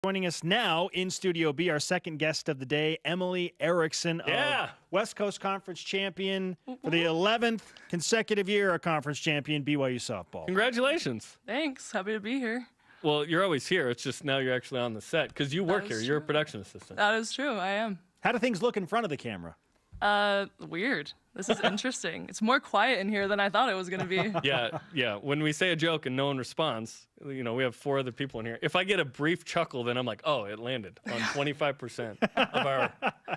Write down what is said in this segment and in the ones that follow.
Joining us now in Studio B, our second guest of the day, Emilee Erickson, of West Coast Conference champion for the 11th consecutive year, a conference champion, BYU softball. Congratulations. Thanks. Happy to be here. Well, you're always here. It's just now you're actually on the set because you work here. You're a production assistant. That is true. I am. How do things look in front of the camera? Weird. This is interesting. It's more quiet in here than I thought it was going to be. Yeah. When we say a joke and no one responds, we have 4 other people in here. If I get a brief chuckle, then I'm like, oh, it landed on 25% of our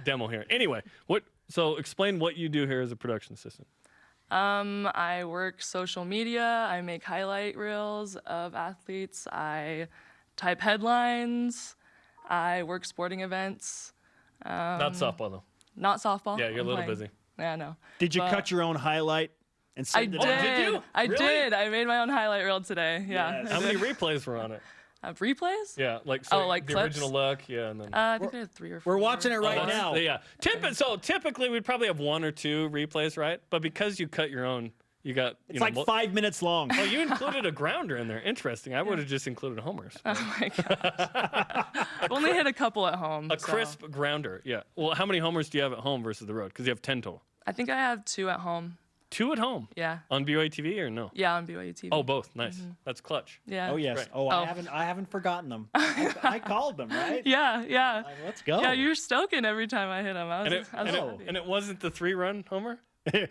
demo here. Anyway, so explain what you do here as a production assistant. I work social media. I make highlight reels of athletes. I type headlines. I work sporting events. Not softball, though. Not softball. Yeah, you're a little busy. Yeah, no. Did you cut your own highlight and send it out? Did you? I Really? did. I made my own highlight reel today. Yeah. Yes. How many replays were on it? Replays? Yeah, like like the clips? original look. Yeah, and then I think I had 3 or 4. We're watching it right now. Yeah. So typically we'd probably have 1 or 2 replays, right? But because you cut your own, you got It's like 5 minutes long. Oh, you included a grounder in there. Interesting. I would have just included homers. Oh my gosh. I've only hit a couple at home. A crisp grounder. Yeah. Well, how many homers do you have at home versus the road? Because you have 10 total. I think I have 2 at home. 2 at home. Yeah. On BYUtv or no? Yeah, on BYUtv. Oh, both. Nice. That's clutch. Yeah. Oh yes. Right. Oh, I haven't forgotten them. I called them, right? Yeah. Let's go. Yeah, you're stoking every time I hit him. And it wasn't the 3-run homer?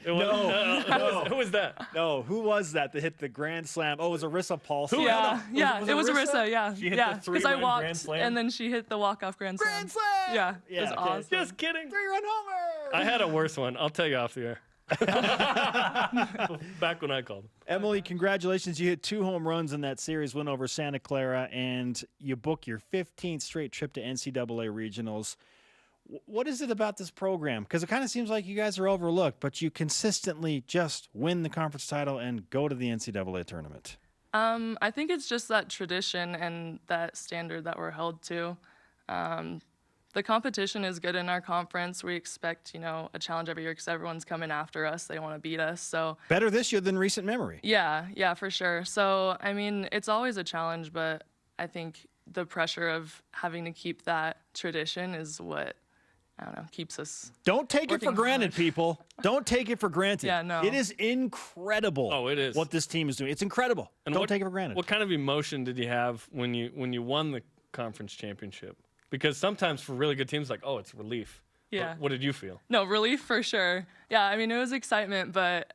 No. Who was that? No, who was that hit the grand slam? Oh, it was Arissa Paulson. Yeah, it was Arissa. Yeah, She hit the because I 3-run walked grand slam? and then she hit the walk-off grand slam. Grand slam! Yeah, Yeah, it was okay. awesome. Just kidding. 3-run homer! I had a worse one. I'll tell you off the air. Back when I called. Emilee, congratulations. You hit 2 home runs in that series win over Santa Clara, and you book your 15th straight trip to NCAA regionals. What is it about this program? Because it kind of seems like you guys are overlooked, but you consistently just win the conference title and go to the NCAA tournament. I think it's just that tradition and that standard that we're held to. The competition is good in our conference. We expect, a challenge every year because everyone's coming after us. They want to beat us. So better this year than recent memory. Yeah, for sure. So, it's always a challenge, but I think the pressure of having to keep that tradition is what, keeps us. Don't take it for granted, people. Don't take it for granted. Yeah, no. It is incredible. Oh, it is. What this team is doing. It's incredible. And Don't take it for granted. What kind of emotion did you have when you won the conference championship? Because sometimes for really good teams, it's relief. Yeah. But what did you feel? No, relief for sure. Yeah, it was excitement, but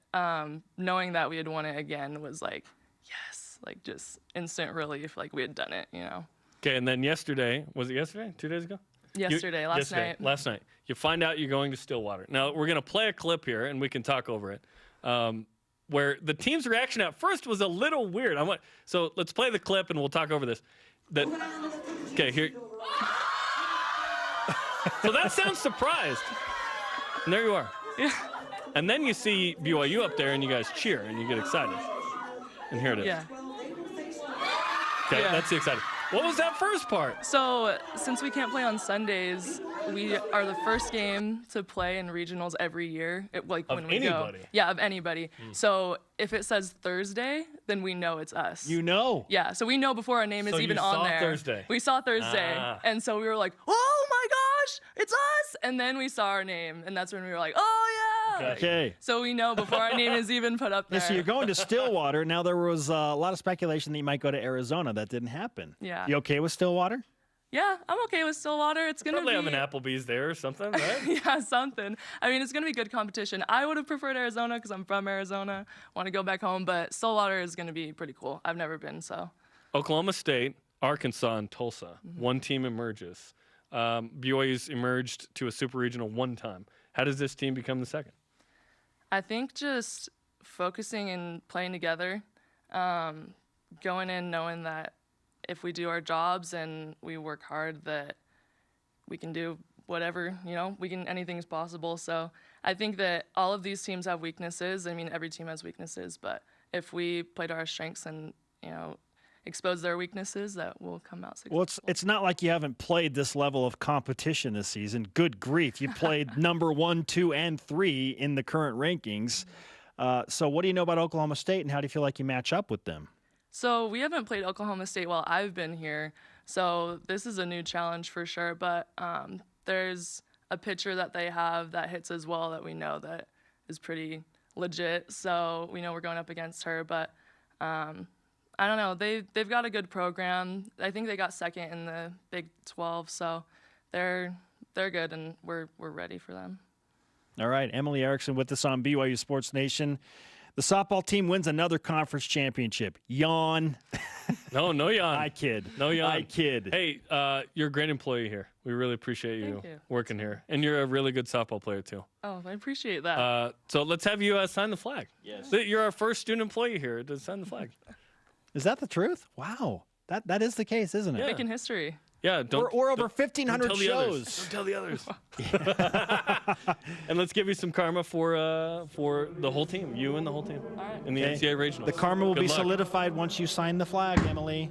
knowing that we had won it again was yes, just instant relief, we had done it, Okay, and then yesterday, was it yesterday? 2 days ago? Last night. Last night. You find out you're going to Stillwater. Now, we're going to play a clip here, and we can talk over it, where the team's reaction at first was a little weird. So let's play the clip, and we'll talk over this. Okay, here. So that sounds surprised. And there you are. Yeah. And then you see BYU up there, and you guys cheer, and you get excited. And here it is. Yeah. Okay, Yeah. that's the exciting. What was that first part? So, since we can't play on Sundays, we are the first game to play in regionals every year. When we go. Yeah, of anybody. So, if it says Thursday, then we know it's us. You know. Yeah, so we know before our name is even on there. Thursday. We saw Thursday. And so we were like, oh my gosh, it's us! And then we saw our name, and that's when we were like, oh yeah! Okay. So we know before our name is even put up there. So you're going to Stillwater. Now, there was a lot of speculation that you might go to Arizona. That didn't happen. Yeah. You okay with Stillwater? Yeah, I'm okay with Stillwater. It's gonna Probably be have an Applebee's there or something, right? yeah, something. It's gonna be good competition. I would have preferred Arizona because I'm from Arizona. Want to go back home, but Stillwater is gonna be pretty cool. I've never been, so. Oklahoma State, Arkansas, and Tulsa. One team emerges. BYU's emerged to a super regional 1 time. How does this team become the second? I think just focusing and playing together, going in knowing that if we do our jobs and we work hard, that we can do whatever, anything's possible. So I think that all of these teams have weaknesses. Every team has weaknesses, but if we play to our strengths and, expose their weaknesses, that will come out successful. Well, it's not like you haven't played this level of competition this season. Good grief. You played number 1, 2, and 3 in the current rankings. So what do you know about Oklahoma State, and how do you feel like you match up with them? So we haven't played Oklahoma State while I've been here, So this is a new challenge for sure. But there's a pitcher that they have that hits as well that we know that is pretty legit. So we know we're going up against her. But I don't know. They've got a good program. I think they got second in the Big 12. So they're good, and we're ready for them. All right, Emilee Erickson with us on BYU Sports Nation. The softball team wins another conference championship. Yawn. No yawn. I kid. No yawn. I kid. Hey, you're a great employee here. We really appreciate you, Thank you. working here. And you're a really good softball player, too. Oh, I appreciate that. So let's have you sign the flag. Yes. You're our first student employee here to sign the flag. Is that the truth? Wow. That is the case, isn't it? Yeah. Making history. Yeah, We're over 1,500 don't shows. tell the others. And let's give you some karma for the whole team, you and the whole team, All right. in the Okay. NCAA regionals. The karma will Good be luck. solidified once you sign the flag, Emilee.